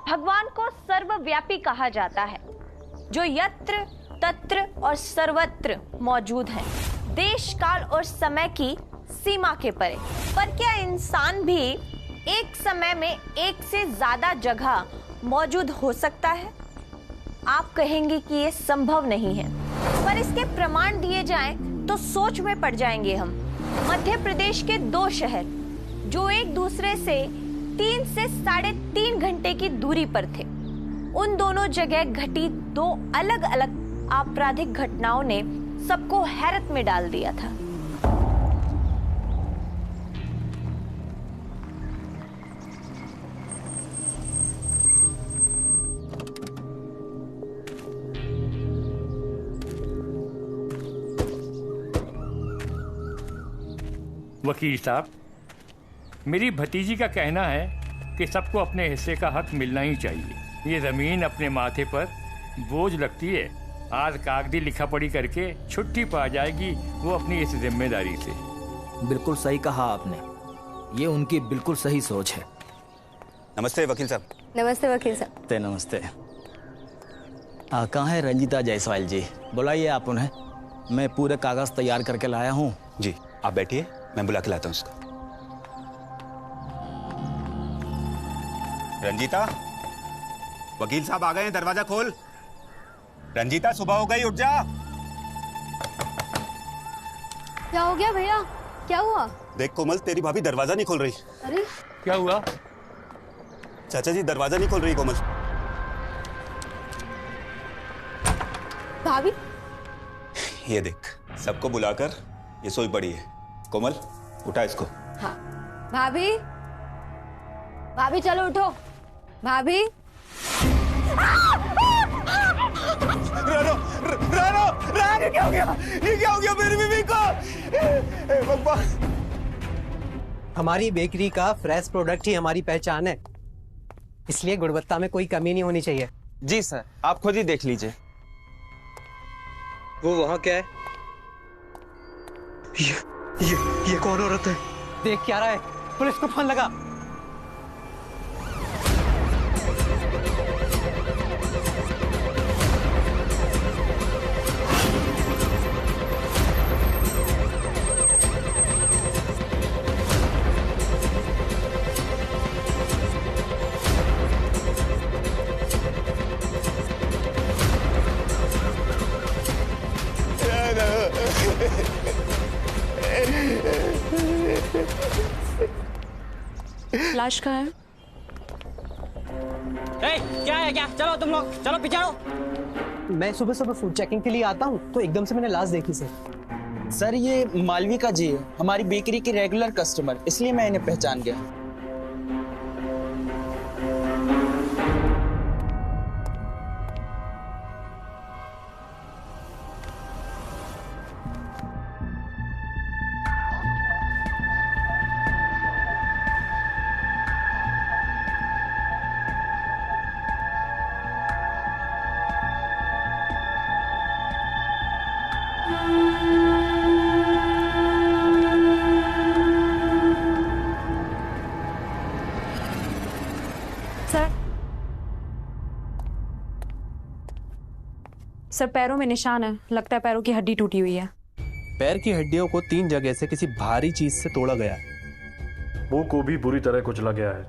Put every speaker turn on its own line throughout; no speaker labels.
भगवान को सर्वव्यापी कहा जाता है, जो यत्र तत्र और सर्वत्र मौजूद है, देश काल और समय की सीमा के परे। पर क्या इंसान भी एक समय में एक से ज्यादा जगह मौजूद हो सकता है? आप कहेंगे कि ये संभव नहीं है, पर इसके प्रमाण दिए जाएं तो सोच में पड़ जाएंगे हम। मध्य प्रदेश के 2 शहर जो एक दूसरे से 3 से 3.5 घंटे की दूरी पर थे, उन दोनों जगह घटी 2 अलग अलग आपराधिक घटनाओं ने सबको हैरत में डाल दिया था।
वकील साहब, मेरी भतीजी का कहना है कि सबको अपने हिस्से का हक मिलना ही चाहिए। ये जमीन अपने माथे पर बोझ लगती है। आज कागजी लिखा पढ़ी करके छुट्टी पा जाएगी वो अपनी इस जिम्मेदारी से।
बिल्कुल सही कहा आपने, ये उनकी बिल्कुल सही सोच है।
नमस्ते वकील साहब।
नमस्ते वकील साहब।
नमस्ते। कहाँ है रंजीता जायसवाल जी? बुलाइए आप उन्हें, मैं पूरे कागज तैयार करके लाया हूँ।
जी आप बैठिए, मैं बुला के लाता हूँ उसको। रंजीता, वकील साहब आ गए हैं, दरवाजा खोल। रंजीता, सुबह हो गई, उठ जा।
क्या हो गया भैया? क्या हुआ?
देख कोमल, तेरी भाभी दरवाजा नहीं खोल रही।
अरे
क्या हुआ?
चाचा जी दरवाजा नहीं खोल रही कोमल।
भाभी?
ये देख, सबको बुलाकर ये सोई पड़ी है। कोमल उठा इसको।
हाँ भाभी, भाभी चलो उठो। भाभी
रानो, रानो, रानो, ये क्या हो गया? ये क्या हो गया मेरी बीवी को? भगवान!
हमारी बेकरी का फ्रेश प्रोडक्ट ही हमारी पहचान है, इसलिए गुणवत्ता में कोई कमी नहीं होनी चाहिए।
जी सर, आप खुद ही देख लीजिए।
वो वहाँ क्या है? ये कौन औरत है? देख क्या रहा है? पुलिस को फोन लगा।
लाश कहाँ है?
क्या है क्या? चलो तुम लोग, चलो पीछे आओ।
मैं सुबह सुबह फूड चेकिंग के लिए आता हूँ तो एकदम से मैंने लाश देखी सर।
सर ये मालविका जी है, हमारी बेकरी की रेगुलर कस्टमर, इसलिए मैं इन्हें पहचान गया।
सर पैरों में निशान है, लगता है पैरों की हड्डी टूटी हुई है।
पैर की हड्डियों को 3 जगह से किसी भारी चीज से तोड़ा गया है।
मुंह को भी बुरी तरह कुचला गया है।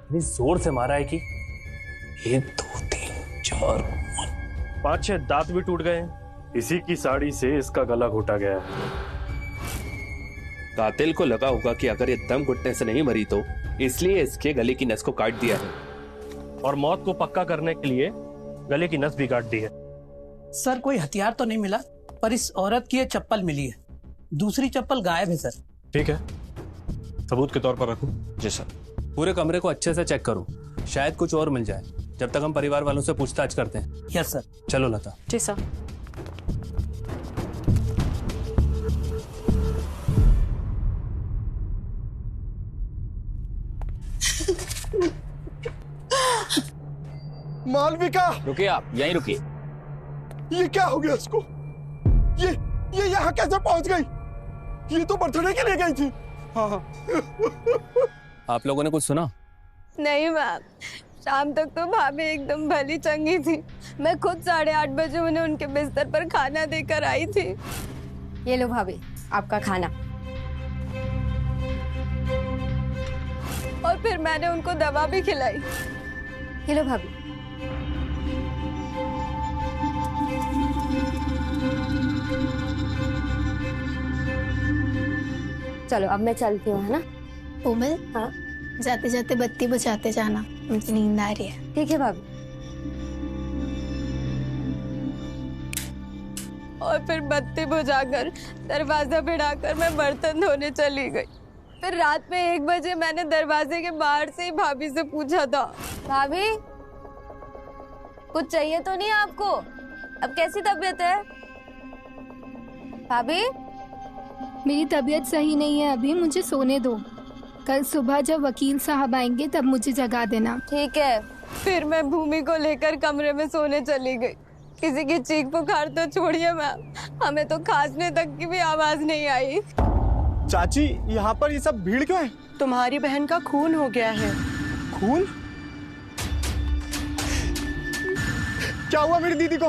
इतनी जोर से मारा है कि 1 2 3 4
5-6 दांत भी टूट गए हैं। इसी की साड़ी से इसका गला घोटा गया है।
कातिल को लगा होगा कि अगर ये दम घुटने से नहीं मरी तो इसलिए इसके गले की नस को काट दिया है,
और मौत को पक्का करने के लिए गले की नस भी काट दी है।
सर कोई हथियार तो नहीं मिला, पर इस औरत की ये चप्पल मिली है। दूसरी चप्पल गायब है सर।
ठीक है, सबूत के तौर पर रखूं।
जी सर। पूरे कमरे को अच्छे से चेक करो, शायद कुछ और मिल जाए, जब तक हम परिवार वालों से पूछताछ करते हैं।
Yes sir.
चलो लता।
जी सर।
मालविका!
रुकिए आप, यहीं रुकिए।
ये क्या हो गया इसको? ये यहाँ कैसे पहुंच गई? ये तो बर्थडे के लिए गई थी।
आप लोगों ने कुछ सुना?
नहीं मैम, शाम तक तो भाभी एकदम भली चंगी थी। मैं खुद 8:30 बजे उन्हें उनके बिस्तर पर खाना देकर आई थी।
ये लो भाभी, आपका खाना।
और फिर मैंने उनको दवा भी खिलाई।
ये लो भाभी। चलो अब मैं चलती हूँ, है ना?
कोमल,
हाँ
जाते जाते बत्ती बुझाते जाना, मुझे नींद आ रही है।
ठीक है भाभी।
और फिर बत्ती बुझाकर दरवाजा भिड़ाकर मैं बर्तन धोने चली गई। फिर रात में 1 बजे मैंने दरवाजे के बाहर से ही भाभी से पूछा था, भाभी कुछ चाहिए तो नहीं आपको? अब कैसी तबीयत है भाभी?
मेरी तबीयत सही नहीं है अभी, मुझे सोने दो। कल सुबह जब वकील साहब आएंगे तब मुझे जगा देना।
ठीक है। फिर मैं भूमि को लेकर कमरे में सोने चली गई। किसी की चीख पुकार तो छोड़िए मैम, हमें तो खांसने तक की भी आवाज नहीं आई।
चाची, यहाँ पर ये सब भीड़ क्यों है?
तुम्हारी बहन का खून हो गया है।
खून? क्या हुआ मेरी दीदी को?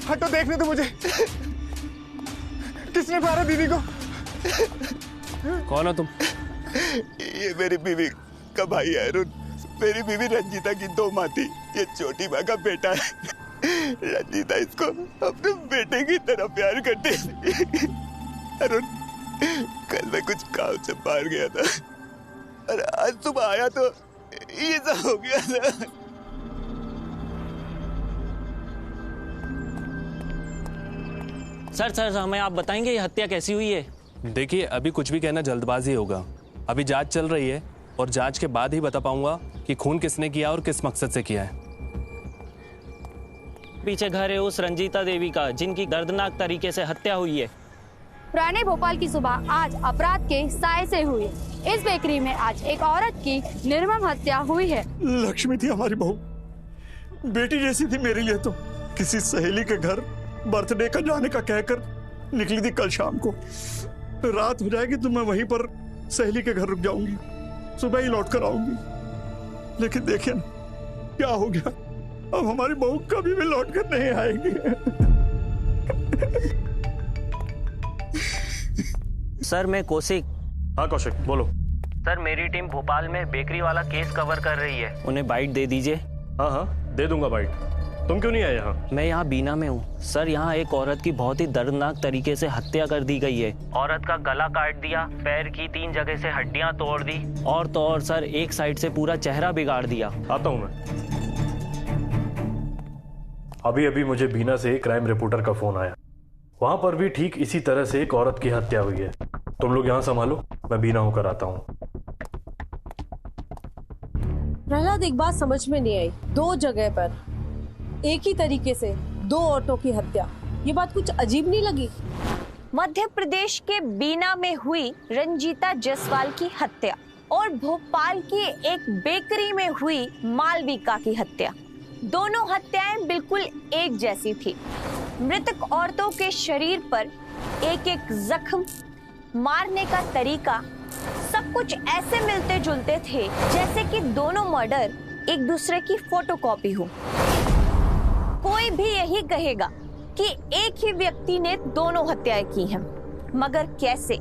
हटो, देखने दो मुझे। किसने मारा दीदी को?
कौन हो तुम?
ये मेरी बीवी का भाई है अरुण। मेरी बीवी रंजीता की 2 माँ थी, ये छोटी माँ का बेटा है। रंजीता इसको अपने बेटे की तरह प्यार करती थी। अरुण, कल मैं कुछ काम से बाहर गया था और आज सुबह आया तो ये सब हो गया था।
सर हमें आप बताएंगे ये हत्या कैसी हुई है?
देखिए, अभी कुछ भी कहना जल्दबाजी होगा। अभी जांच चल रही है और जांच के बाद ही बता पाऊंगा कि खून किसने किया और किस मकसद से किया है।
पीछे घर है उस रंजीता देवी का जिनकी दर्दनाक तरीके से हत्या हुई है।
पुराने भोपाल की सुबह आज अपराध के साए से हुई। इस बेकरी में आज एक औरत की निर्मम हत्या हुई है।
लक्ष्मी थी हमारी बहू, बेटी जैसी थी मेरे लिए। तो किसी सहेली के घर बर्थडे का जाने का कहकर निकली थी कल शाम को। रात हो जाएगी तो मैं वहीं पर सहेली के घर रुक जाऊंगी, सुबह ही लौट कर आऊंगी। लेकिन देखिए ना क्या हो गया, अब हमारी बहू कभी भी लौट कर नहीं आएगी।
सर मैं कौशिक।
हाँ कौशिक, बोलो।
सर मेरी टीम भोपाल में बेकरी वाला केस कवर कर रही है, उन्हें बाइट दे दीजिए।
हाँ दे दूंगा बाइट। तुम क्यों नहीं आए यहाँ?
मैं यहाँ बीना में हूँ सर। यहाँ एक औरत की बहुत ही दर्दनाक तरीके से हत्या कर दी गई है। औरत का गला काट दिया, पैर की 3 जगह से हड्डियाँ तोड़ दी और तो और सर एक साइड से पूरा चेहरा बिगाड़ दिया।
आता हूँ मैं। अभी मुझे बीना से एक क्राइम रिपोर्टर का फोन आया। वहां पर भी ठीक इसी तरह से एक औरत की हत्या हुई है। तुम लोग यहाँ संभालो, मैं बीना होकर आता हूँ।
प्रहलाद, एक बात समझ में नहीं आई। 2 जगह पर एक ही तरीके से 2 औरतों की हत्या, ये बात कुछ अजीब नहीं लगी?
मध्य प्रदेश के बीना में हुई रंजीता जायसवाल की हत्या और भोपाल की एक बेकरी में हुई मालविका की हत्या, दोनों हत्याएं बिल्कुल एक जैसी थी। मृतक औरतों के शरीर पर एक एक जख्म, मारने का तरीका, सब कुछ ऐसे मिलते जुलते थे जैसे कि दोनों मर्डर एक दूसरे की फोटोकॉपी हो। कोई भी यही कहेगा कि एक ही व्यक्ति ने दोनों हत्याएं की हैं, मगर कैसे?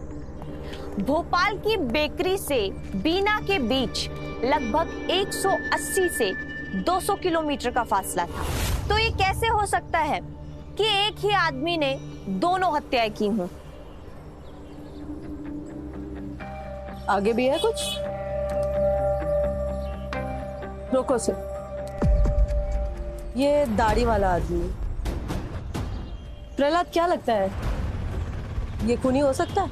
भोपाल की बेकरी से बीना के बीच लगभग 180 से 200 किलोमीटर का फासला था। तो ये कैसे हो सकता है कि एक ही आदमी ने दोनों हत्याएं की हों?
आगे भी है कुछ? रोको सर, ये दाढ़ी वाला आदमी प्रहलाद, क्या लगता है ये खूनी हो सकता है?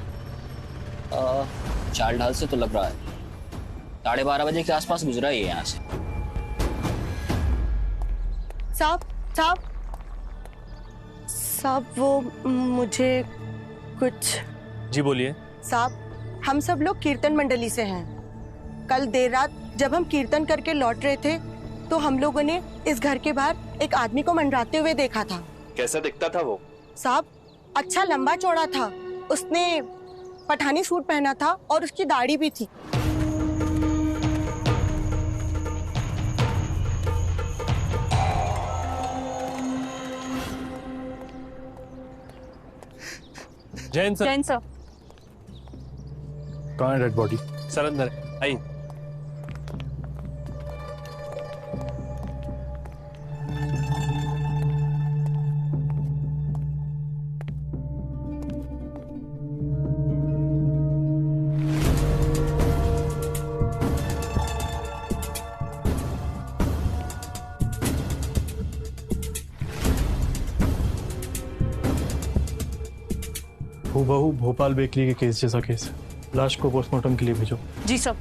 चाल ढाल से तो लग रहा है। 12:30 बजे के आसपास गुजरा है यहाँ से।
साहब वो मुझे कुछ।
जी बोलिए।
साहब, हम सब लोग कीर्तन मंडली से हैं। कल देर रात जब हम कीर्तन करके लौट रहे थे तो हम लोगों ने इस घर के बाहर एक आदमी को मंडराते हुए देखा था।
कैसा दिखता था वो?
साहब, अच्छा लंबा चौड़ा था, उसने पठानी सूट पहना था और उसकी दाढ़ी भी थी।
जैन सर।
जैन सर।
कहाँ है डेड बॉडी?
सर अंदर आई।
हूबहू भोपाल बेकरी के केस जैसा केस है। लाश को पोस्टमार्टम के लिए भेजो।
जी सर।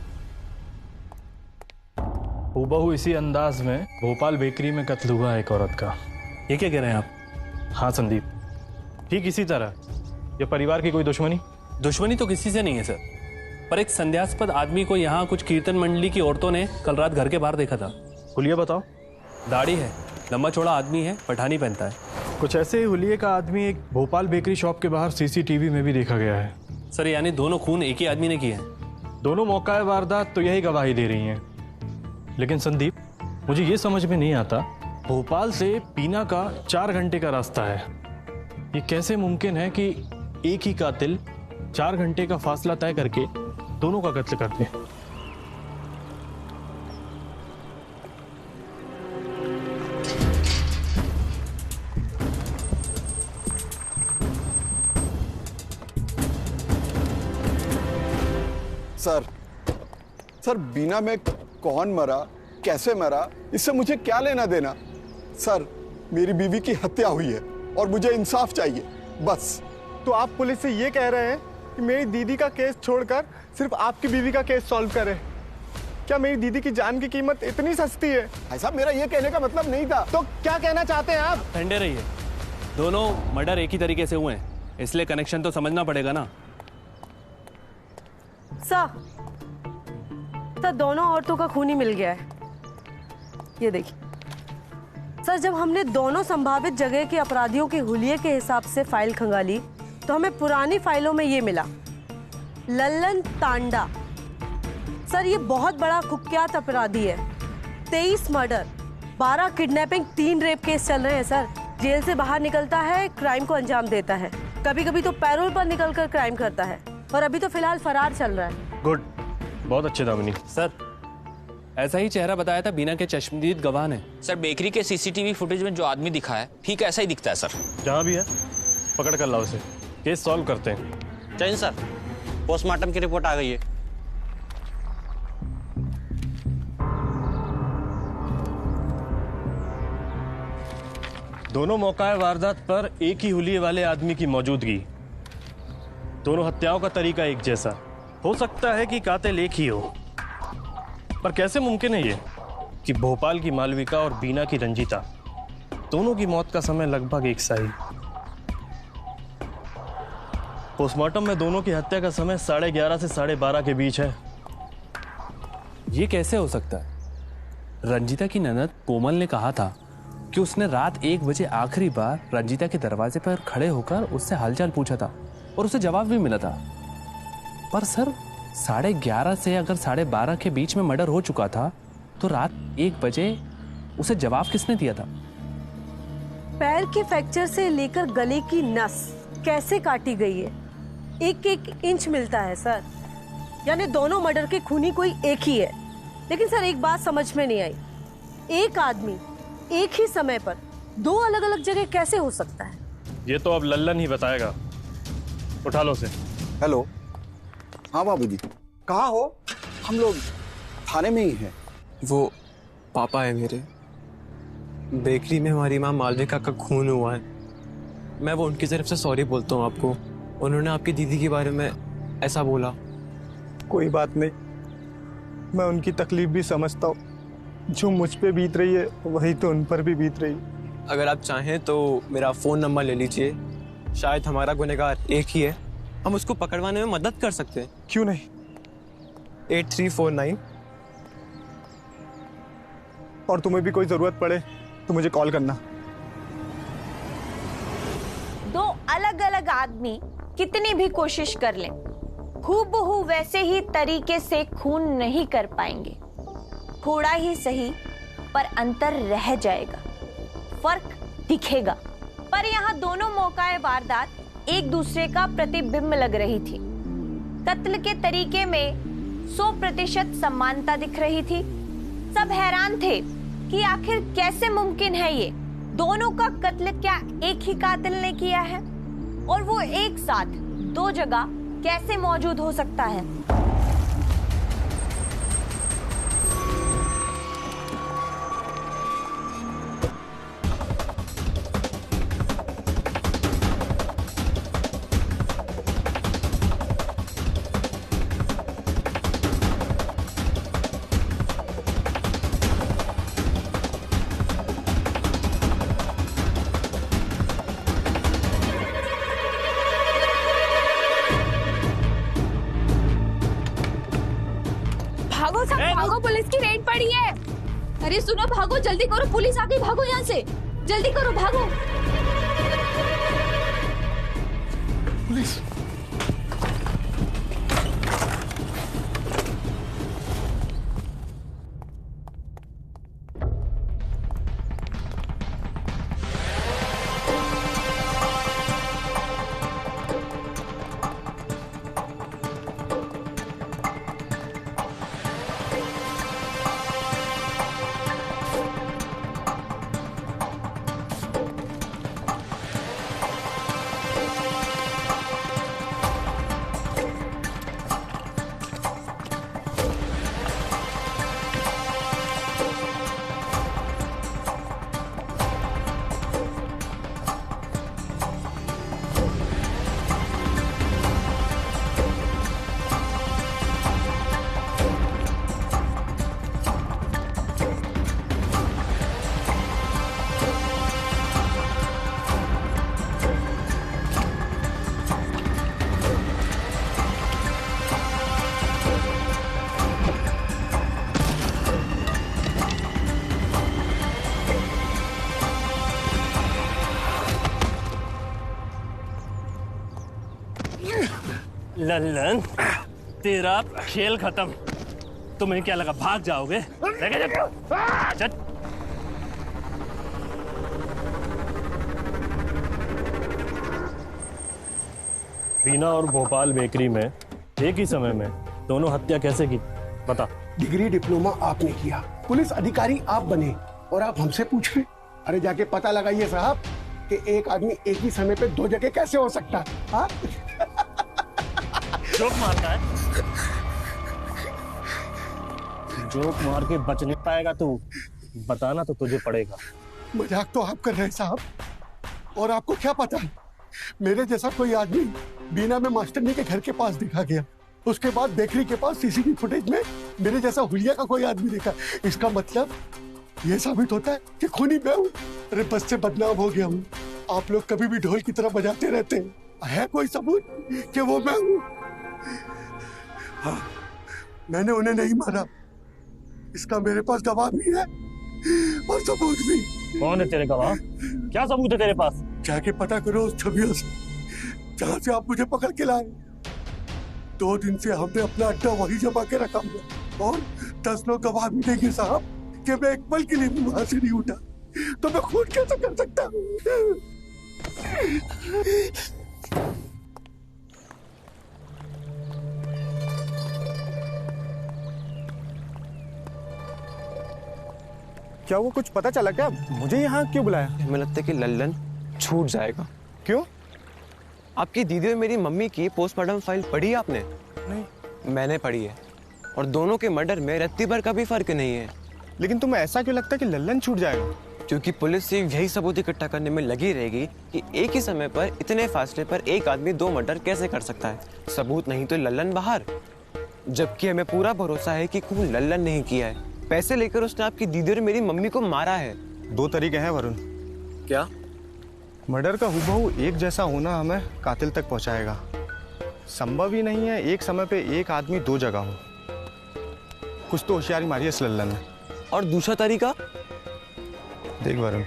हूबहू इसी अंदाज में भोपाल बेकरी में कत्ल हुआ है एक औरत का।
ये क्या कह रहे हैं आप?
हाँ संदीप, ठीक इसी तरह। ये परिवार की कोई दुश्मनी?
दुश्मनी तो किसी से नहीं है सर, पर एक संदेहास्पद आदमी को यहाँ कुछ कीर्तन मंडली की औरतों ने कल रात घर के बाहर देखा था।
हुलिया बताओ।
दाढ़ी है, लंबा चौड़ा आदमी है, पठानी पहनता है।
कुछ ऐसे ही हुलिये का आदमी एक भोपाल बेकरी शॉप के बाहर सीसीटीवी में भी देखा गया है।
सर यानी दोनों खून एक ही आदमी ने किए हैं?
दोनों मौका वारदात तो यही गवाही दे रही हैं। लेकिन संदीप, मुझे ये समझ में नहीं आता, भोपाल से पीना का 4 घंटे का रास्ता है। ये कैसे मुमकिन है कि एक ही कातिल 4 घंटे का फासला तय करके दोनों का कत्ल करते हैं?
सर बीना में कौन मरा, कैसे मरा, इससे मुझे क्या लेना देना? सर मेरी बीवी की हत्या हुई है और मुझे इंसाफ चाहिए, बस।
तो आप पुलिस से ये कह रहे हैं कि मेरी दीदी का केस छोड़कर सिर्फ आपकी बीवी का केस सॉल्व करें? क्या मेरी दीदी की जान की कीमत इतनी सस्ती है?
भाई साहब, मेरा ये कहने का मतलब नहीं था।
तो क्या कहना चाहते हैं आप?
ठंडे रहिए, दोनों मर्डर एक ही तरीके से हुए हैं, इसलिए कनेक्शन तो समझना पड़ेगा ना।
सर दोनों औरतों का खून ही मिल गया है। ये देखिए सर, जब हमने दोनों संभावित जगह के अपराधियों के हुलिये के हिसाब से फाइल खंगाली तो हमें पुरानी फाइलों में ये मिला, लल्लन तांडा। सर ये बहुत बड़ा कुख्यात अपराधी है। 23 मर्डर, 12 किडनैपिंग, 3 रेप केस चल रहे हैं सर। जेल से बाहर निकलता है, क्राइम को अंजाम देता है, कभी कभी तो पैरोल पर निकलकर क्राइम करता है, और अभी तो फिलहाल फरार चल रहा है।
गुड, बहुत अच्छे दामिनी।
सर ऐसा ही चेहरा बताया था बीना के चश्मदीद गवाह ने।
सर बेकरी के सीसीटीवी फुटेज में जो आदमी दिखा है ठीक ऐसा ही दिखता है सर।
जहाँ भी है पकड़ कर लाओ उसे, केस सॉल्व करते हैं।
जैन सर, पोस्टमार्टम की रिपोर्ट आ गई है।
दोनों मौका वारदात पर एक ही हुलिये वाले आदमी की मौजूदगी। दोनों हत्याओं का तरीका एक जैसा। हो सकता है कि कातिल एक ही हो, पर कैसे मुमकिन है ये कि भोपाल की मालविका और बीना की रंजीता, दोनों की मौत का समय लगभग एक सा ही। पोस्टमार्टम में दोनों की हत्या का समय 11:30 से 12:30 के बीच है।
ये कैसे हो सकता है? रंजीता की ननद कोमल ने कहा था कि उसने रात 1 बजे आखिरी बार रंजीता के दरवाजे पर खड़े होकर उससे हालचाल पूछा था और उसे जवाब भी मिला था। पर सर 11:30 से अगर 12:30 के बीच में मर्डर हो चुका था तो रात 1 बजे उसे जवाब किसने दिया था?
पैर के फ्रैक्चर से लेकर गले की नस कैसे काटी गई है, 1-1 इंच मिलता है सर। यानी दोनों मर्डर के खूनी कोई एक ही है। लेकिन सर एक बात समझ में नहीं आई, एक आदमी एक ही समय पर 2 अलग अलग जगह कैसे हो सकता है?
ये तो अब लल्लन ही बताएगा। उठा लो उसे।
हेलो, हाँ बाबूजी, कहाँ हो? हम लोग थाने में ही हैं।
वो पापा है मेरे, बेकरी में हमारी माँ मालविका का खून हुआ है। मैं वो उनकी तरफ से सॉरी बोलता हूँ आपको। उन्होंने आपकी दीदी के बारे में ऐसा बोला।
कोई बात नहीं, मैं उनकी तकलीफ भी समझता हूँ। जो मुझ पे बीत रही है वही तो उन पर भी बीत रही है।
अगर आप चाहें तो मेरा फ़ोन नंबर ले लीजिए, शायद हमारा गुनहगार एक ही है, हम उसको पकड़वाने में मदद कर सकते हैं।
क्यों नहीं?
8349।
और तुम्हें भी कोई जरूरत पड़े तो मुझे कॉल करना।
2 अलग अलग आदमी कितनी भी कोशिश कर लें, हूबहू वैसे ही तरीके से खून नहीं कर पाएंगे। थोड़ा ही सही पर अंतर रह जाएगा, फर्क दिखेगा। पर यहाँ दोनों मौकाए वारदात एक दूसरे का प्रतिबिंब लग रही थी। कत्ल के तरीके में 100% समानता दिख रही थी। सब हैरान थे कि आखिर कैसे मुमकिन है ये, दोनों का कत्ल क्या एक ही कातिल ने किया है, और वो एक साथ दो जगह कैसे मौजूद हो सकता है।
भागो सब भागो, पुलिस की रेड पड़ी है। अरे सुनो, भागो जल्दी करो, पुलिस आ गई, भागो यहाँ से, जल्दी करो भागो।
पुलिस
लल्लन, तेरा खेल खत्म। तुम्हें क्या लगा भाग जाओगे? चल।
बीना और भोपाल बेकरी में एक ही समय में दोनों हत्या कैसे की, बता।
डिग्री डिप्लोमा आपने किया, पुलिस अधिकारी आप बने और आप हमसे पूछ रहे? अरे जाके पता लगाइए साहब कि एक आदमी एक ही समय पे दो जगह कैसे हो सकता है। हाँ?
जोक मारता है, जोक मार के बच नहीं पाएगा तू, बताना तो तुझे पड़ेगा।
मजाक तो आप कर रहे हैं साहब, और आपको क्या पता है मेरे जैसा कोई आदमी बीना में मास्टरनी के घर के पास देखा गया, उसके बाद बेकरी के पास सीसीटीवी फुटेज में मेरे जैसा हुलिया का कोई आदमी देखा। इसका मतलब ये साबित होता है कि खूनी मैं हूँ। अरे बस से बदनाम हो गया हूँ। आप लोग कभी भी ढोल की तरह बजाते रहते हैं, है कोई सबूत कि वो मैं हूँ? हाँ, मैंने उन्हें नहीं मारा, इसका मेरे पास गवाह भी है और सबूत भी।
कौन है तेरे गवाह? क्या सबूत है तेरे पास?
जाके पता करो उस छवियों से जहाँ से आप मुझे पकड़ के लाए। 2 दिन से हमने अपना अड्डा वही जमा के रखा हुआ और 10 लोग गवाह भी देंगे साहब कि मैं एक पल के लिए भी वहां से नहीं उठा, तो मैं खून कैसे कर सकता हूँ?
क्या वो कुछ पता चला क्या? मुझे यहाँ क्यों बुलाया?
हमें लगता है कि लल्लन छूट जाएगा।
क्यों?
आपकी दीदी और मेरी मम्मी की पोस्टमार्टम फाइल पढ़ी है आपने?
नहीं।
मैंने पढ़ी है, और दोनों के मर्डर में रत्ती भर का भी फर्क नहीं है।
लेकिन तुम्हें ऐसा क्यों लगता है कि लल्लन छूट जाएगा?
क्योंकि पुलिस सिर्फ यही सबूत इकट्ठा करने में लगी रहेगी कि एक ही समय पर इतने फासले पर एक आदमी 2 मर्डर कैसे कर सकता है। सबूत नहीं तो लल्लन बाहर। जबकि हमें पूरा भरोसा है कि खून लल्लन नहीं किया है। पैसे लेकर उसने आपकी दीदी और मेरी मम्मी को मारा है।
2 तरीके हैं वरुण।
क्या?
मर्डर का हुबहू एक जैसा होना हमें कातिल तक पहुंचाएगा। संभव ही नहीं है एक समय पे एक आदमी 2 जगह हो। कुछ तो होशियारी मारी है इस लल्लन ने।
और दूसरा तरीका?
देख वरुण,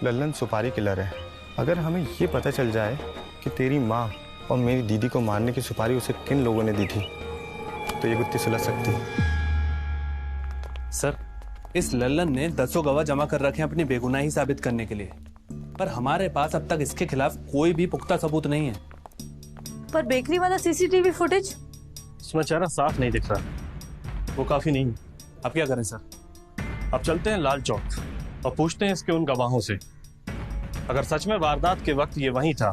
लल्लन सुपारी किलर है। अगर हमें ये पता चल जाए कि तेरी माँ और मेरी दीदी को मारने की सुपारी उसे किन लोगों ने दी थी, तो ये गुत्थी सुलझ सकती है।
सर, इस लल्लन ने 10 गवाह जमा कर रखे हैं अपनी बेगुनाही साबित करने के लिए, पर हमारे पास अब तक इसके खिलाफ कोई भी पुख्ता सबूत नहीं है।
पर बेकरी वाला सीसीटीवी फुटेज?
उसमें चेहरा साफ नहीं दिख रहा, वो काफी नहीं। अब क्या करें सर? अब चलते हैं लाल चौक और पूछते हैं इसके उन गवाहों से। अगर सच में वारदात के वक्त ये वहीं था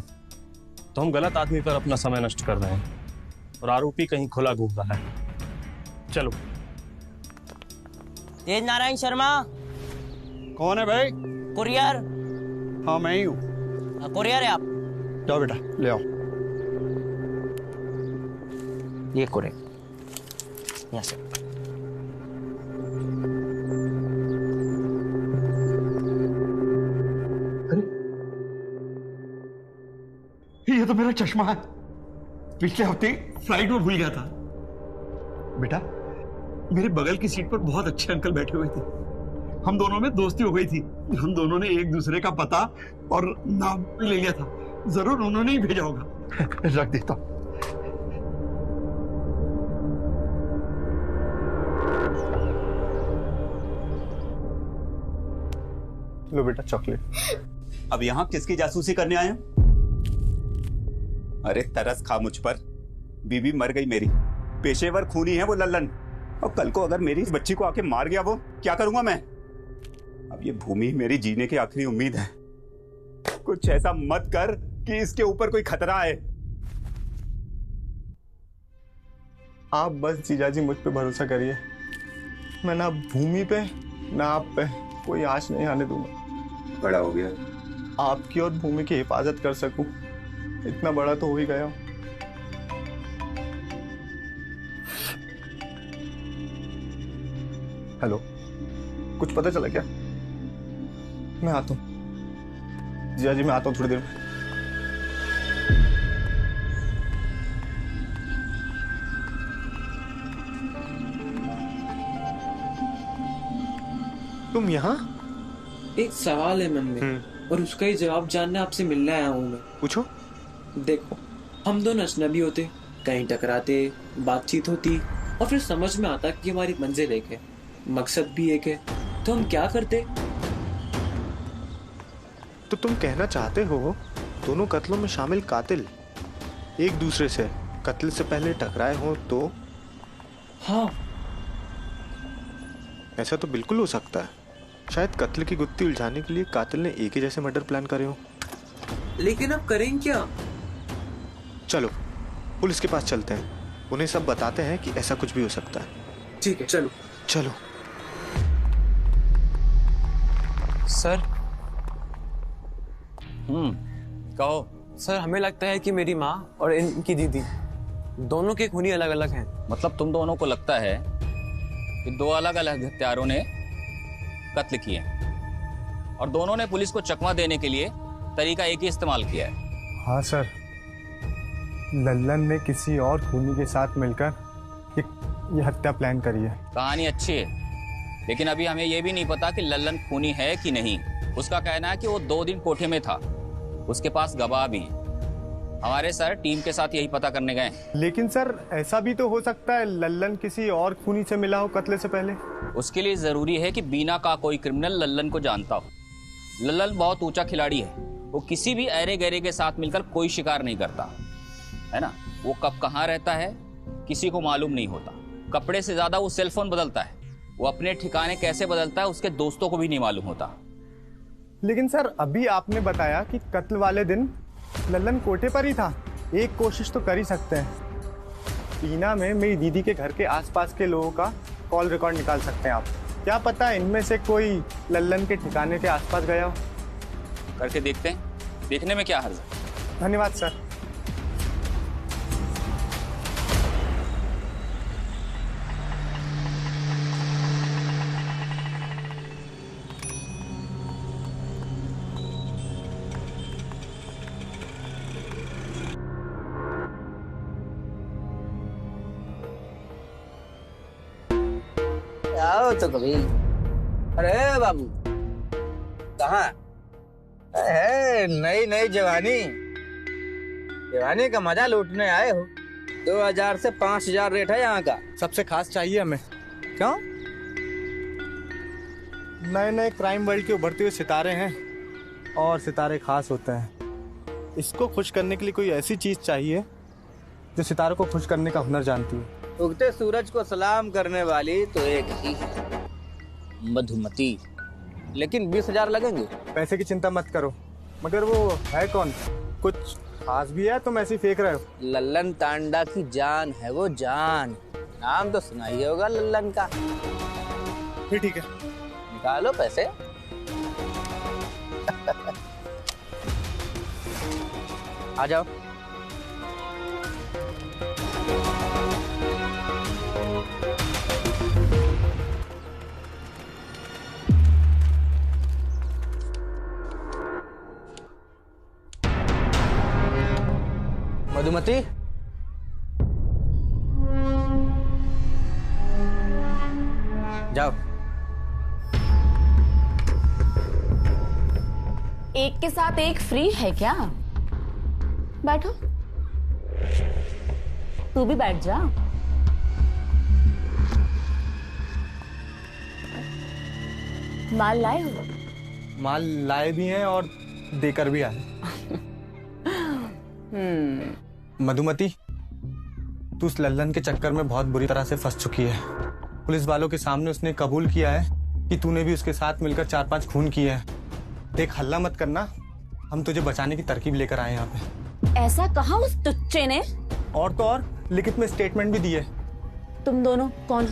तो हम गलत आदमी पर अपना समय नष्ट कर रहे हैं और आरोपी कहीं खुला घूम रहा है। चलो।
तेज नारायण शर्मा।
कौन है भाई?
कुरियर।
हाँ मैं ही हूँ।
कुरियर है आप?
जाओ बेटा ले आओ।
ये कुरियर यहाँ से।
ये तो मेरा चश्मा है, पिछले हफ्ते फ्लाइट में भूल गया था। बेटा मेरे बगल की सीट पर बहुत अच्छे अंकल बैठे हुए थे, हम दोनों में दोस्ती हो गई थी। हम दोनों ने एक दूसरे का पता और नाम ले लिया था। जरूर उन्होंने ही भेजा होगा। रख देता हूं।
लो बेटा चॉकलेट।
अब यहाँ किसकी जासूसी करने आए हो? अरे तरस खा मुझ पर, बीबी मर गई मेरी, पेशेवर खूनी है वो लल्लन, और कल को अगर मेरी इस बच्ची को आके मार गया वो, क्या करूंगा मैं? अब ये भूमि मेरी जीने की आखिरी उम्मीद है। कुछ ऐसा मत कर कि इसके ऊपर कोई खतरा है।
आप बस जीजाजी मुझ पे भरोसा करिए, मैं ना भूमि पे ना आप पे कोई आँच नहीं आने दूंगा।
बड़ा हो गया,
आपकी और भूमि की हिफाजत कर सकूं, इतना बड़ा तो हो ही गया। हेलो, कुछ पता चला क्या? मैं आता हूँ जिया जी, मैं आता हूँ थोड़ी देर में।
तुम यहाँ? एक सवाल है मन में और उसका ही जवाब जानने आपसे मिलने आया हूँ मैं।
पूछो।
देखो, हम दोनों अजनबी होते, कहीं टकराते, बातचीत होती और फिर समझ में आता कि हमारी मंजिल एक है, मकसद भी एक है, तो हम क्या करते?
तो तुम कहना चाहते हो दोनों कत्लों में शामिल कातिल एक दूसरे से कत्ल से पहले टकराए हो तो?
हाँ,
ऐसा तो बिल्कुल हो सकता है। शायद कत्ल की गुत्थी उलझाने के लिए कातिल ने एक ही जैसे मर्डर प्लान करे हो।
लेकिन अब करें क्या?
चलो पुलिस के पास चलते हैं, उन्हें सब बताते हैं कि ऐसा कुछ भी हो सकता है।
ठीक है, चलो
चलो।
सर।
कहो।
सर, हमें लगता है कि मेरी माँ और इनकी दीदी दोनों के खूनी अलग अलग हैं।
मतलब तुम दोनों को लगता है कि दो अलग अलग हत्यारों ने कत्ल किए और दोनों ने पुलिस को चकमा देने के लिए तरीका एक ही इस्तेमाल किया है?
हाँ सर, लल्लन ने किसी और खूनी के साथ मिलकर ये हत्या प्लान करी है।
कहानी अच्छी है, लेकिन अभी हमें यह भी नहीं पता कि लल्लन खूनी है कि नहीं। उसका कहना है कि वो 2 दिन कोठे में था, उसके पास गवाह भी हैं। हमारे सर टीम के साथ यही पता करने गए।
लेकिन सर ऐसा भी तो हो सकता है लल्लन किसी और खूनी से मिला हो कत्ल से पहले।
उसके लिए जरूरी है कि बीना का कोई क्रिमिनल लल्लन को जानता हो। लल्लन बहुत ऊंचा खिलाड़ी है, वो किसी भी ऐरे गहरे के साथ मिलकर कोई शिकार नहीं करता है ना। वो कब कहाँ रहता है किसी को मालूम नहीं होता। कपड़े से ज्यादा वो सेलफोन बदलता है, वो अपने ठिकाने कैसे बदलता है उसके दोस्तों को भी नहीं मालूम होता।
लेकिन सर अभी आपने बताया कि कत्ल वाले दिन लल्लन कोठे पर ही था। एक कोशिश तो कर ही सकते हैं, पीना में मेरी दीदी के घर के आसपास के लोगों का कॉल रिकॉर्ड निकाल सकते हैं आप। क्या पता इनमें से कोई लल्लन के ठिकाने के आसपास गया हो।
करके देखते हैं, देखने में क्या हर्ज है।
धन्यवाद सर।
आओ तो कभी। अरे बाबू कहाँ है? नई नई जवानी, जवानी का मजा लूटने आए हो। 2000 से 5000 रेट है यहाँ का।
सबसे खास चाहिए हमें। क्यों? नए नए क्राइम वर्ल्ड के उभरते हुए सितारे हैं और सितारे खास होते हैं। इसको खुश करने के लिए कोई ऐसी चीज चाहिए जो सितारों को खुश करने का हुनर जानती है।
उगते सूरज को सलाम करने वाली तो एक ही है, मधुमती। लेकिन 20,000 लगेंगे।
पैसे की चिंता मत करो, मगर वो है कौन? कुछ खास भी है, तुम ऐसे ही फेंक रहे हो?
लल्लन तांडा की जान है वो, जान। नाम तो सुना ही होगा लल्लन का।
फिर ठीक है,
निकालो पैसे। आ जाओ। मधुमती, जाओ।
एक के साथ एक फ्री है क्या? बैठो। तू भी बैठ जा। माल लाए हो?
माल लाए भी हैं और देकर भी आए। मधुमती, तू उस लल्लन के चक्कर में बहुत बुरी तरह से फंस चुकी है। पुलिस वालों के सामने उसने कबूल किया है कि तूने भी उसके साथ मिलकर 4-5 खून किए हैं। देख, हल्ला मत करना, हम तुझे बचाने की तरकीब लेकर आए यहाँ पे।
ऐसा कहा उस टुच्चे ने?
और तो और लिखित में स्टेटमेंट भी दी है।
तुम दोनों कौन?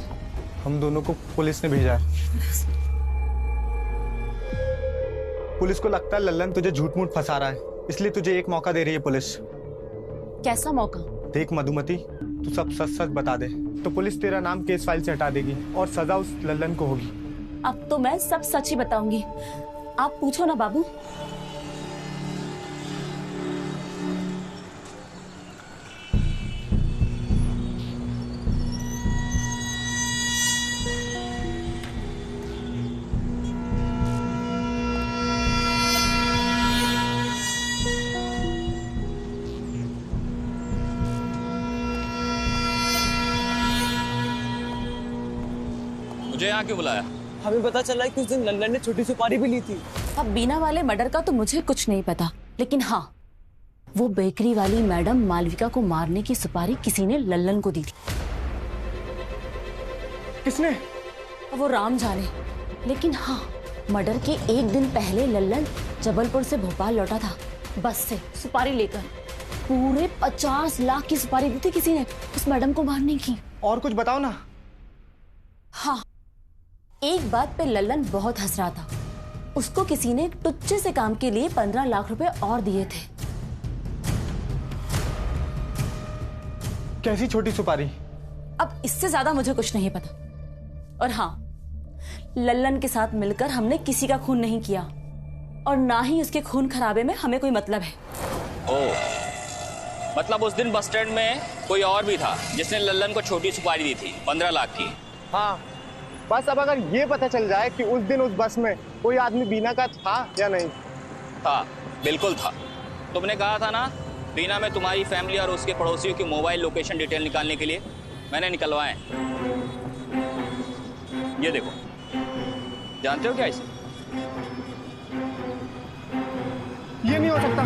हम दोनों को पुलिस ने भेजा है। पुलिस को लगता है लल्लन तुझे झूठ मूठ फंसा रहा है, इसलिए तुझे एक मौका दे रही है पुलिस।
कैसा मौका?
देख मधुमती, तू सब सच सच बता दे तो पुलिस तेरा नाम केस फाइल से हटा देगी और सजा उस लल्लन को होगी।
अब तो मैं सब सच ही बताऊंगी। आप पूछो ना बाबू।
मुझे यहाँ क्यों बुलाया?
हमें पता चला कि उस दिन लल्लन ने छोटी सुपारी भी ली थी।
अब बीना वाले मर्डर का तो मुझे कुछ नहीं पता, लेकिन हाँ, वो बेकरी वाली मैडम मालविका को मारने की सुपारी किसी ने लल्लन को दी थी।
किसने?
वो राम जाने, लेकिन हाँ, मर्डर के एक दिन पहले लल्लन जबलपुर से भोपाल लौटा था बस से सुपारी लेकर। पूरे 50 लाख की सुपारी दी थी किसी ने उस मैडम को मारने की।
और कुछ बताओ ना।
हाँ, एक बात पे लल्लन बहुत हंस रहा था। उसको किसी ने टुच्चे से काम के लिए 15 लाख रुपए और दिए थे।
कैसी छोटी सुपारी?
अब इससे ज्यादा मुझे कुछ नहीं पता। और हाँ, लल्लन के साथ मिलकर हमने किसी का खून नहीं किया और ना ही उसके खून खराबे में हमें कोई मतलब है।
ओह, मतलब उस दिन बस स्टैंड में कोई और भी था जिसने लल्लन को छोटी सुपारी दी थी 15 लाख की।
हाँ, बस अब अगर ये पता चल जाए कि उस दिन उस बस में कोई आदमी बीना का था या नहीं।
था, बिल्कुल था। तुमने कहा था ना, बीना में तुम्हारी फैमिली और उसके पड़ोसियों की मोबाइल लोकेशन डिटेल निकालने के लिए मैंने निकलवाए। ये देखो, जानते हो क्या इसे?
ये नहीं हो सकता।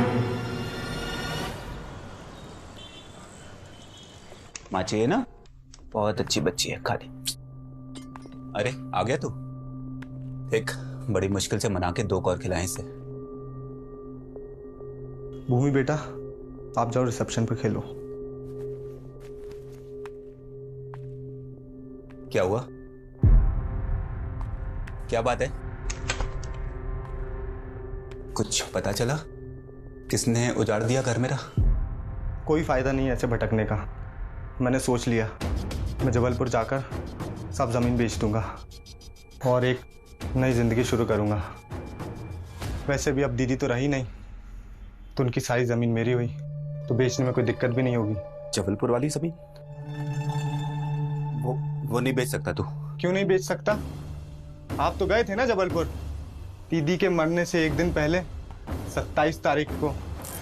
माँ चाहिए ना? बहुत अच्छी बच्ची है, खा ली। अरे आ गया तू? एक बड़ी मुश्किल से मना के 2 कौर खिलाए इसे।
भूमि बेटा, आप जाओ रिसेप्शन पर खेलो।
क्या हुआ? क्या बात है? कुछ पता चला? किसने उजाड़ दिया घर मेरा?
कोई फायदा नहीं है ऐसे भटकने का। मैंने सोच लिया, मैं जबलपुर जाकर सब जमीन बेच दूंगा और एक नई जिंदगी शुरू करूंगा। वैसे भी अब दीदी तो रही नहीं, तो उनकी सारी जमीन मेरी हुई तो बेचने में कोई दिक्कत भी नहीं होगी।
जबलपुर वाली जमीन? वो नहीं बेच सकता तू।
क्यों नहीं बेच सकता? आप तो गए थे ना जबलपुर दीदी के मरने से एक दिन पहले, 27 तारीख को।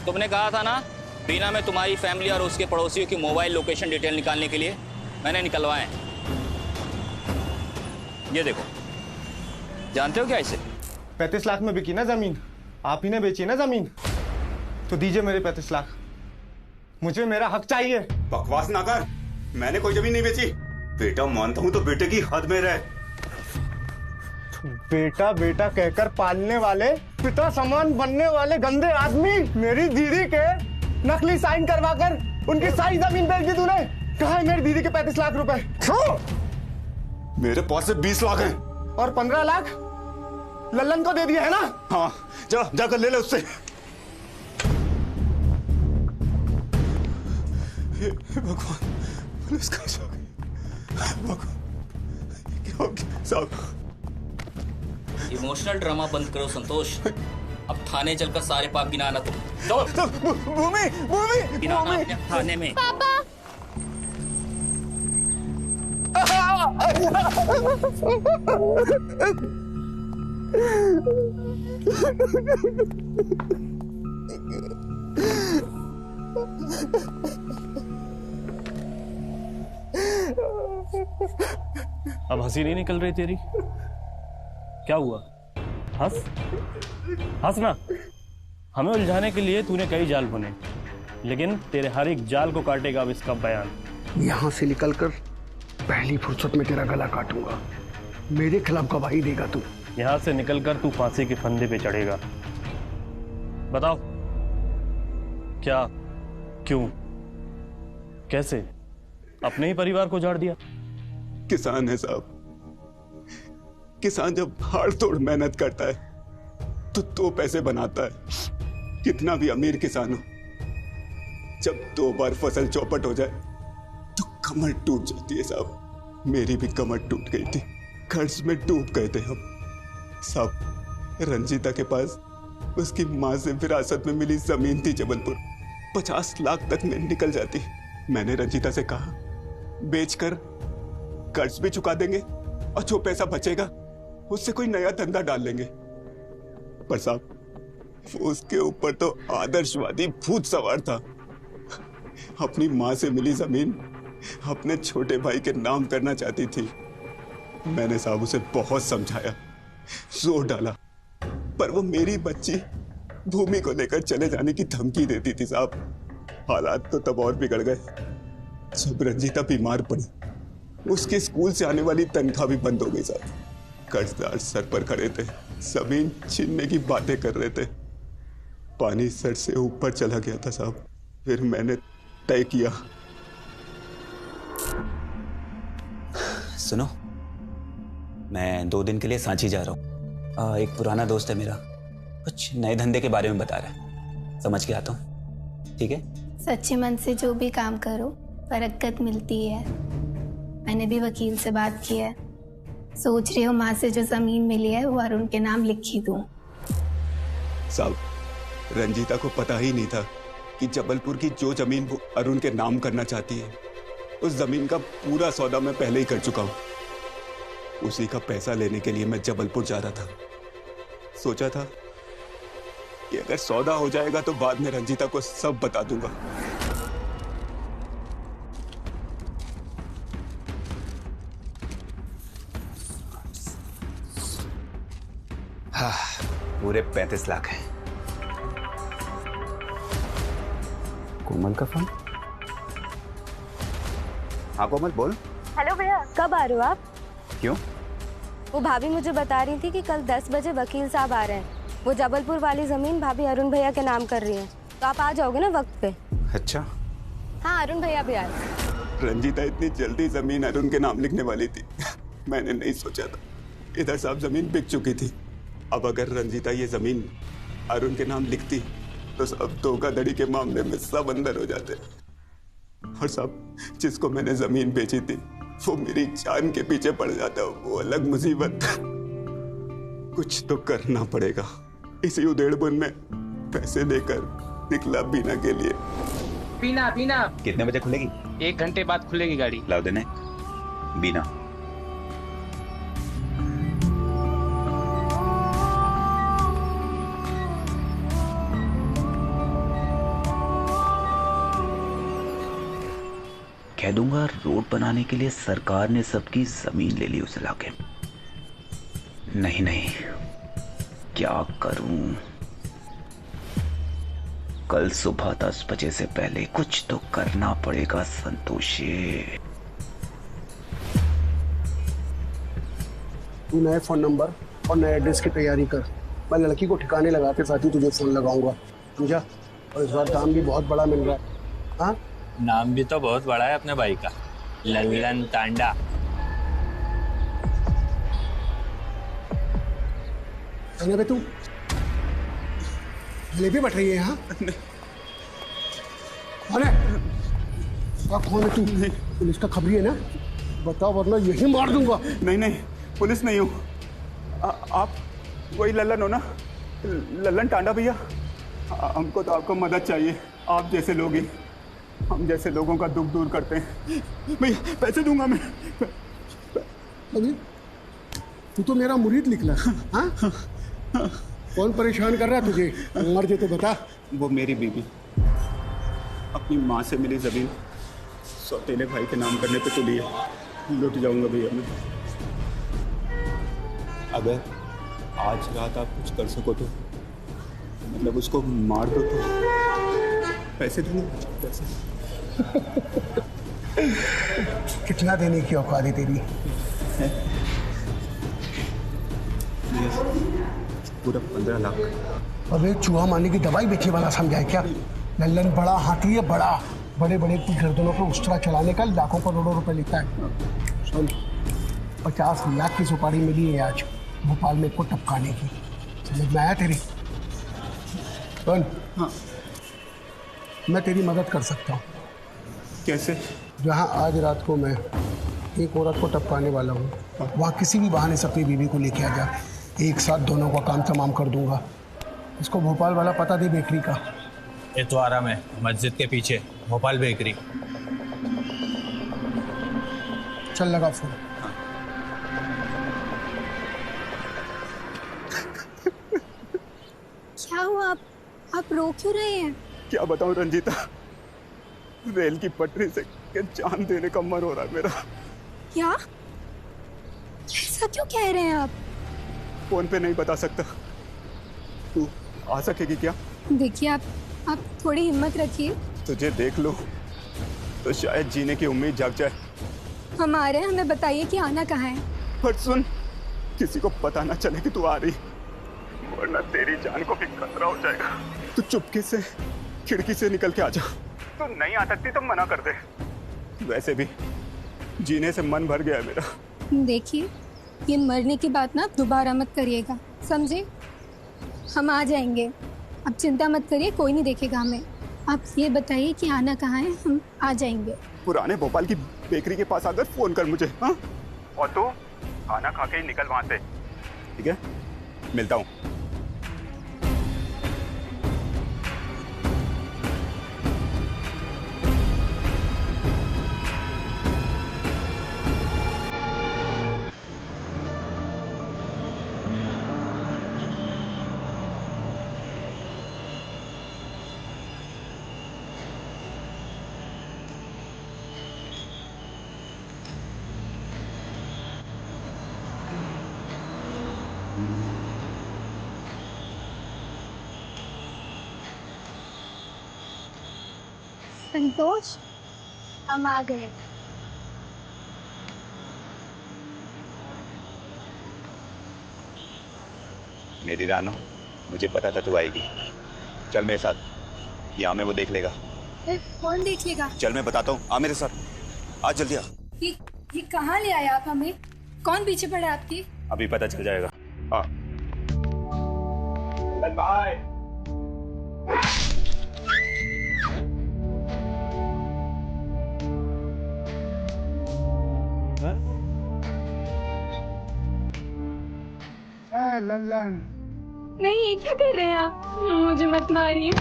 तुमने कहा था ना, बीना में तुम्हारी फैमिली और उसके पड़ोसियों की मोबाइल लोकेशन डिटेल निकालने के लिए मैंने निकलवाए। ये देखो, जानते हो क्या इसे?
35 लाख में बिकी ना जमीन, आप ही ने बेची ना जमीन, तो दीजिए मेरे 35 लाख। मुझे मेरा हक चाहिए।
बकवास ना कर, मैंने कोई जमीन नहीं बेची। बेटा मानता हूँ तो बेटे की हद में रहे।
बेटा बेटा कहकर पालने वाले, पिता समान बनने वाले गंदे आदमी, मेरी दीदी के नकली साइन करवाकर उनकी सारी जमीन बेच दी तूने। कहाँ है मेरी दीदी के 35 लाख रुपए?
मेरे पास से 20 लाख हैं।
और 15 लाख लल्लन को दे दिए है ना?
हाँ, जा जाकर ले ले उससे। भगवान, पुलिस कैसे हो गई? भगवान, क्या हो गया साहब?
इमोशनल ड्रामा बंद करो संतोष। अब थाने चलकर सारे पाप गिनाना तुम।
भूमि भूमि
गिनाना अपने थाने में।
पापा
अब हंसी नहीं निकल रही तेरी? क्या हुआ? हंस हंस ना। हमें उलझाने के लिए तूने कई जाल बुने, लेकिन तेरे हर एक जाल को काटेगा अब इसका बयान।
यहाँ से निकलकर पहली फुर्सत में तेरा गला काटूंगा। मेरे खिलाफ गवाही देगा तू।
यहाँ से निकलकर तू फांसी के फंदे पे चढ़ेगा। बताओ क्या, क्यों, कैसे अपने ही परिवार को उजाड़ दिया?
किसान है साहब। किसान जब हाड़ तोड़ मेहनत करता है तो 2 पैसे बनाता है। कितना भी अमीर किसान हो, जब 2 बार फसल चौपट हो जाए तो कमर टूट जाती है साहब। मेरी भी कमर टूट गई थी, कर्ज में डूब गए थे हम साहब। रंजीता के पास उसकी माँ से विरासत में मिली जमीन थी जबलपुर। 50 लाख तक में निकल जाती। मैंने रंजीता से कहा बेचकर कर्ज भी चुका देंगे और जो पैसा बचेगा उससे कोई नया धंधा डाल लेंगे। पर साहब उसके ऊपर तो आदर्शवादी भूत सवार था। अपनी माँ से मिली जमीन अपने छोटे भाई के नाम करना चाहती थी। मैंने साहब उसे बहुत समझाया, जोर डाला, पर वो मेरी बच्ची भूमि को लेकर चले जाने की धमकी देती थी साहब। हालात तो तब और बिगड़ गए जब रंजीता बीमार पड़ी। उसके स्कूल से आने वाली तनख्वाह भी बंद हो गई साहब। कर्जदार सर पर खड़े थे, जमीन छीनने की बातें कर रहे थे। पानी सर से ऊपर चला गया था साहब। फिर मैंने तय किया।
सुनो, मैं 2 दिन के लिए सांची जा रहा हूँ। एक पुराना दोस्त है मेरा, कुछ नए धंधे के बारे में बता रहा है। समझ के आता हूँ, ठीक है?
सच्चे मन से जो भी काम करो बरकत मिलती है। मैंने भी वकील से बात की है, सोच रही हूँ माँ से जो जमीन मिली है वो अरुण के नाम लिखी दूँ।
साहब रंजीता को पता ही नहीं था कि जबलपुर की जो जमीन वो अरुण के नाम करना चाहती है, उस जमीन का पूरा सौदा मैं पहले ही कर चुका हूँ। उसी का पैसा लेने के लिए मैं जबलपुर जा रहा था। सोचा था कि अगर सौदा हो जाएगा तो बाद में रंजीता को सब बता दूंगा।
हाँ, पूरे 35 लाख हैं। कोमल का फोन? हाँ कोमल बोल।
हेलो भैया, कब आ रहे हो आप?
क्यों?
वो भाभी मुझे बता रही थी कि कल 10 बजे वकील साहब आ रहे हैं। वो जबलपुर वाली जमीन भाभी अरुण भैया के नाम कर रही है, तो आप आ जाओगे ना वक्त पे?
अच्छा।
हाँ, अरुण भैया भी आए।
रंजीता इतनी जल्दी जमीन अरुण के नाम लिखने वाली थी मैंने नहीं सोचा था। इधर साहब जमीन बिक चुकी थी। अब अगर रंजीता ये जमीन अरुण के नाम लिखती तो सब धोखाधड़ी के मामले में सब अंदर हो जाते। और साहब जिसको मैंने जमीन बेची थी वो मेरी जान के पीछे पड़ जाता, वो अलग मुसीबत। कुछ तो करना पड़ेगा। इसी उधेड़बुन में पैसे लेकर निकला बीना के लिए।
बीना कितने बजे खुलेगी?
1 घंटे बाद खुलेगी गाड़ी।
लाओ देने बीना। कह दूंगा रोड बनाने के लिए सरकार ने सबकी जमीन ले ली उस इलाके में। नहीं, क्या करूं? कल सुबह 10 बजे से पहले कुछ तो करना पड़ेगा संतोषी।
तू नए फोन नंबर और नए एड्रेस की तैयारी कर। मैं लड़की को ठिकाने लगाते साथ ही तुझे फोन लगाऊंगा, समझा? और इस बार दाम भी बहुत बड़ा मिल रहा है। हाँ,
नाम भी तो बहुत बड़ा है अपने भाई का, लल्लन टांडा।
बे तू जलेबी बट रही है यहाँ? कौन है? कौन है तू? पुलिस का खबरी है ना? बताओ वरना यही मार दूंगा।
नहीं नहीं, पुलिस नहीं हूँ। आप वही लल्लन हो ना? लल्लन टांडा भैया। हमको तो आपको मदद चाहिए। आप जैसे लोग ही हम जैसे लोगों का दुख दूर करते हैं। भैया पैसे दूंगा मैं।
अभी तू तो मेरा मुरीद निकला। हाँ? कौन परेशान कर रहा है तुझे? मर्ज तो बता।
वो मेरी बीवी अपनी माँ से मिली जमीन सौतेले भाई के नाम करने पे तुली है। लुट जाऊंगा भैया मैं। अगर आज रात आप कुछ कर सको तो, मतलब उसको मार दो तो पैसे दूंगा। पैसे
कितना देने की औकात है तेरी?
पूरा 15 लाख।
अबे चूहा मारने की दवाई बेचने वाला समझा है क्या? लल्लन बड़ा हाथी है, बड़ा। बड़े बड़े की गर्दनों पर उस्तरा चलाने का लाखों करोड़ों रुपए लेता है। सुन, 50 लाख की सुपारी मिली है आज भोपाल में को टपकाने की। समझ में आया तेरी? सुन, हाँ, मैं तेरी मदद कर सकता हूँ।
कैसे?
जहाँ आज रात को मैं एक औरत को टपकाने वाला हूँ, वहाँ किसी भी बहाने से अपनी बीवी को लेके आ जा। एक साथ दोनों का काम तमाम कर दूंगा। इसको भोपाल वाला पता दे बेकरी का।
इतवारा में मस्जिद के पीछे भोपाल बेकरी।
चल लगा फोन।
क्या हुआ? आप रो क्यों रहे हैं?
क्या बताऊं रंजीता, रेल की पटरी से जान देने का मन हो रहा है मेरा।
क्या? ऐसा क्यों कह रहे हैं आप?
फोन पे नहीं बता सकता। तू आ सकेगी क्या?
देखिए आप थोड़ी हिम्मत रखिए।
तुझे देख लो तो शायद जीने की उम्मीद जाग जाए।
हम आ रहे हैं, हमें बताइए कि आना कहाँ है।
पर सुन, किसी को पता ना चले कि तू आ रही, वरना तेरी जान को भी खतरा हो जाएगा। तू चुपके से खिड़की से निकल के आ जा। तू नहीं आ सकती तो मना कर दे। वैसे भी जीने से मन भर गया है मेरा।
देखिए, ये मरने की बात ना दोबारा मत करिएगा, समझे? हम आ जाएंगे, अब चिंता मत करिए, कोई नहीं देखेगा हमें। आप ये बताइए कि आना कहाँ है, हम आ जाएंगे।
पुराने भोपाल की बेकरी के पास आकर फोन कर मुझे। हाँ? और तू खाना खा के ही निकल वहां से, ठीक है? मिलता हूँ।
संतोष, हम आ गए।
मेरी रानो, मुझे पता था तू आएगी। चल मेरे साथ, यहाँ में वो देख लेगा।
कौन देख लेगा?
चल मैं बताता हूँ, आ मेरे साथ, आ जल्दी आ।
ये कहाँ ले आए आप हमें? कौन पीछे पड़ा है आपकी?
अभी पता चल जाएगा। हाँ। बाय।
लल्लन,
नहीं, क्या कर रहे हैं आप? मुझे मत मारिए।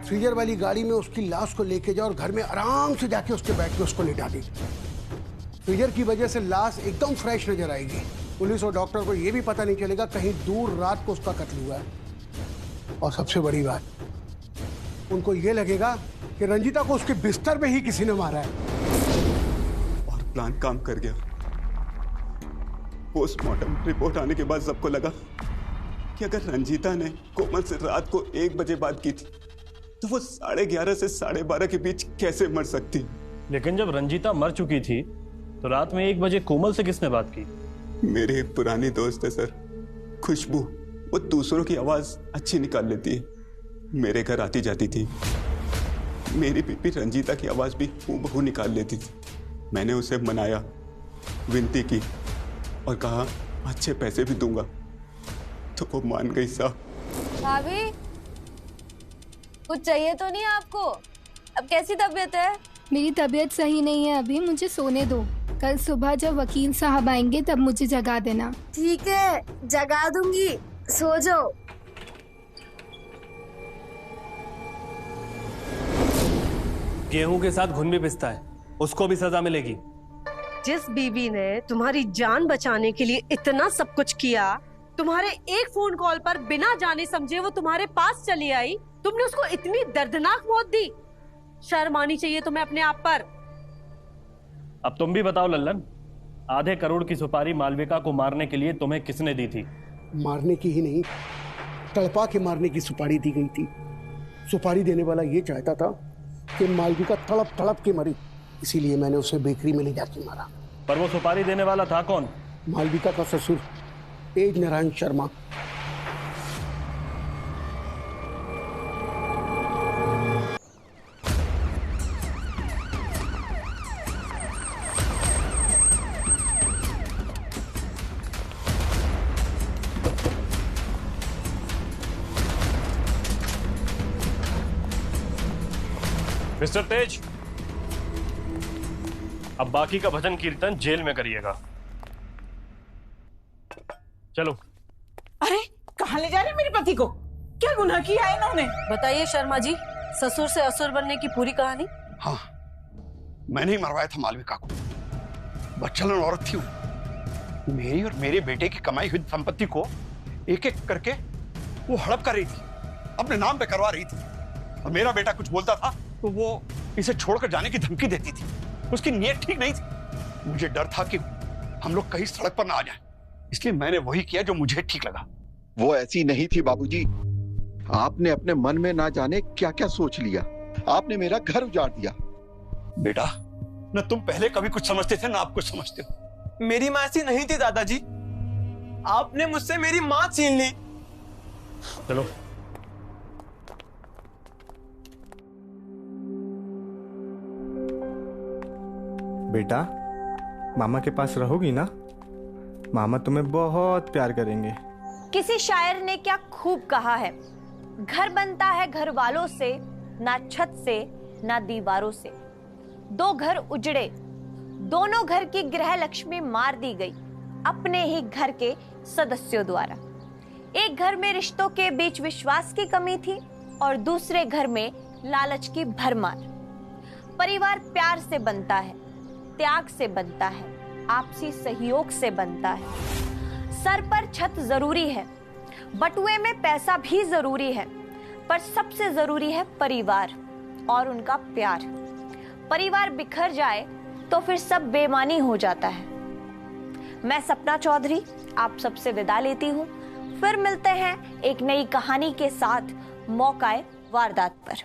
फ्रीजर वाली गाड़ी में उसकी लाश को लेके जाओ और घर में आराम से जाके उसके बैठ के उसको लिटा दी। फ्रीजर की वजह से लाश एकदम फ्रेश नजर आएगी। पुलिस और डॉक्टर को यह भी पता नहीं चलेगा कहीं दूर रात को उसका कत्ल हुआ है। और सबसे बड़ी बात, उनको ये लगेगा कि रंजीता को उसके बिस्तर पे ही किसी ने मारा है।
और प्लान काम कर गया। पोस्टमार्टम रिपोर्ट आने के बाद सबको लगा कि अगर रंजीता ने कोमल से रात को 1 बजे बात की थी तो वो 11:30 से 12:30 के बीच कैसे मर सकती।
लेकिन जब रंजीता मर चुकी थी तो रात में 1 बजे कोमल से किसने बात की?
मेरी एक पुरानी दोस्त है सर, खुशबू। वो दूसरों की आवाज अच्छी निकाल लेती है। मेरे घर आती जाती थी। मेरी बीबी रंजीता की आवाज भी हूबहू निकाल लेती थी। मैंने उसे मनाया, विनती की और कहा अच्छे पैसे भी दूंगा, तो वो मान गई साहब।
भाभी, कुछ चाहिए तो नहीं आपको? अब कैसी तबीयत है?
मेरी तबीयत सही नहीं है अभी, मुझे सोने दो। कल सुबह जब वकील साहब आएंगे तब मुझे जगा देना।
ठीक है, जगा दूंगी, सो जाओ।
गेहूं के साथ घुन भी पिसता है, उसको भी सजा मिलेगी।
जिस बीवी ने तुम्हारी जान बचाने के लिए इतना सब कुछ किया, तुम्हारे एक फोन कॉल पर बिना जाने समझे वो तुम्हारे पास चली आई, तुमने उसको इतनी दर्दनाक मौत दी। शर्म आनी चाहिए तुम्हें अपने आप पर।
अब तुम भी बताओ लल्लन, आधे करोड़ की सुपारी मालविका को मारने के लिए तुम्हें किसने दी थी?
मारने की ही नहीं, तड़पा के मारने की सुपारी दी गई थी। सुपारी देने वाला ये चाहता था कि मालविका तड़प तड़प के मरी, इसीलिए मैंने उसे बेकरी में ले जाके मारा।
पर वो सुपारी देने वाला था कौन?
मालविका का ससुर तेज नारायण शर्मा।
मिस्टर तेज, अब बाकी का भजन कीर्तन जेल में करिएगा। चलो।
अरे कहाँ ले जा रहे हैं मेरे पति को? क्या गुनाह किया है इन्होंने?
बताइए शर्मा जी, ससुर से असुर बनने की पूरी कहानी।
हाँ, मैंने ही मरवाया था मालविका को। बच्चलन औरत थी वो। मेरी और मेरे बेटे की कमाई हुई संपत्ति को एक एक करके वो हड़प कर रही थी, अपने नाम पे करवा रही थी। और मेरा बेटा कुछ बोलता था तो वो इसे छोड़कर जाने की धमकी देती थी। उसकी नीयत ठीक नहीं थी। मुझे डर था कि हम लोग कहीं सड़क पर ना आ जाएं, इसलिए मैंने वही किया जो मुझे ठीक लगा।
वो ऐसी नहीं थी बाबूजी। आपने अपने मन में ना जाने क्या क्या सोच लिया। आपने मेरा घर उजाड़ दिया।
बेटा, न तुम पहले कभी कुछ समझते थे ना आप कुछ समझते हो।
मेरी माँ ऐसी नहीं थी दादाजी, आपने मुझसे मेरी माँ छीन ली।
चलो।
बेटा, मामा के पास रहोगी ना? मामा तुम्हें बहुत प्यार करेंगे।
किसी शायर ने क्या खूब कहा है, घर बनता है घर वालों से, ना छत से ना दीवारों से। 2 घर उजड़े, दोनों घर की गृह लक्ष्मी मार दी गई अपने ही घर के सदस्यों द्वारा। एक घर में रिश्तों के बीच विश्वास की कमी थी और दूसरे घर में लालच की भरमार। परिवार प्यार से बनता है, त्याग से बनता है, आपसी सहयोग से बनता है। सर पर छत जरूरी है, बटुए में पैसा भी जरूरी है, पर सबसे जरूरी है परिवार और उनका प्यार। परिवार बिखर जाए तो फिर सब बेमानी हो जाता है। मैं सपना चौधरी आप सबसे विदा लेती हूँ। फिर मिलते हैं एक नई कहानी के साथ मौकाए वारदात पर।